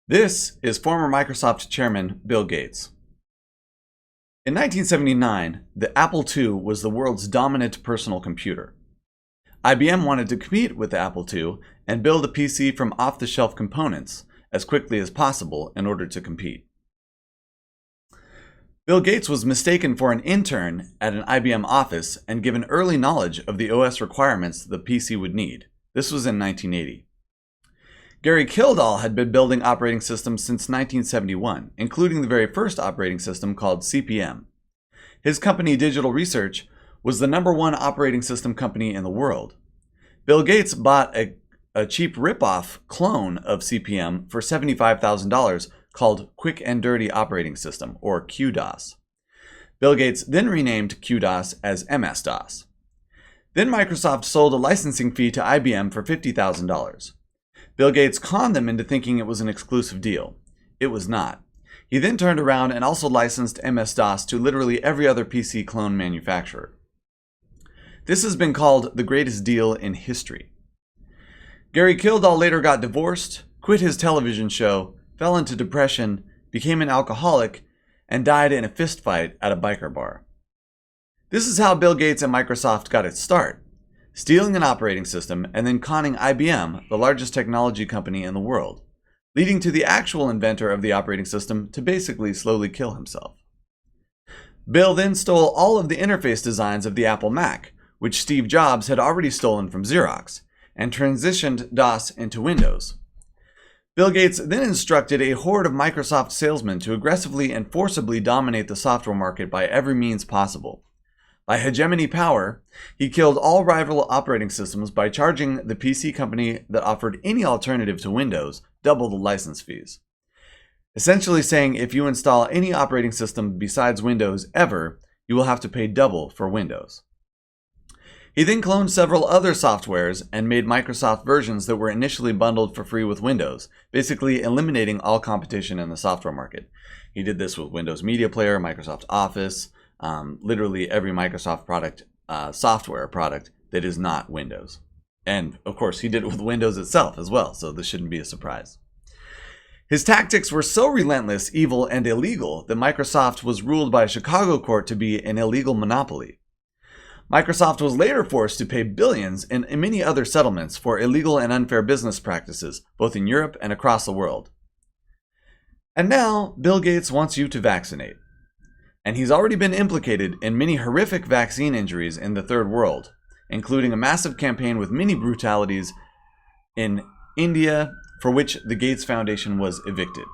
This is former Microsoft chairman Bill Gates. In 1979, the Apple II was the world's dominant personal computer. IBM wanted to compete with the Apple II and build a PC from off-the-shelf components as quickly as possible in order to compete. Bill Gates was mistaken for an intern at an IBM office and given early knowledge of the OS requirements the PC would need. This was in 1980. Gary Kildall had been building operating systems since 1971, including the very first operating system called CP/M. His company, Digital Research, was the #1 operating system company in the world. Bill Gates bought a cheap rip-off clone of CP/M for $75,000 called Quick and Dirty Operating System, or QDOS. Bill Gates then renamed QDOS as MS-DOS. Then Microsoft sold a licensing fee to IBM for $50,000. Bill Gates conned them into thinking it was an exclusive deal. It was not. He then turned around and also licensed MS-DOS to literally every other PC clone manufacturer. This has been called the greatest deal in history. Gary Kildall later got divorced, quit his television show, fell into depression, became an alcoholic, and died in a fistfight at a biker bar. This is how Bill Gates and Microsoft got its start. Stealing an operating system and then conning IBM, the largest technology company in the world, leading to the actual inventor of the operating system to basically slowly kill himself. Bill then stole all of the interface designs of the Apple Mac, which Steve Jobs had already stolen from Xerox, and transitioned DOS into Windows. Bill Gates then instructed a horde of Microsoft salesmen to aggressively and forcibly dominate the software market by every means possible. By hegemony power, he killed all rival operating systems by charging the PC company that offered any alternative to Windows double the license fees. Essentially saying if you install any operating system besides Windows ever, you will have to pay double for Windows. He then cloned several other softwares and made Microsoft versions that were initially bundled for free with Windows, basically eliminating all competition in the software market. He did this with Windows Media Player, Microsoft Office, literally every Microsoft product, software product that is not Windows. And of course, he did it with Windows itself as well, so this shouldn't be a surprise. His tactics were so relentless, evil, and illegal that Microsoft was ruled by a Chicago court to be an illegal monopoly. Microsoft was later forced to pay billions in many other settlements for illegal and unfair business practices, both in Europe and across the world. And now, Bill Gates wants you to vaccinate. And he's already been implicated in many horrific vaccine injuries in the third world, including a massive campaign with many brutalities in India for which the Gates Foundation was evicted.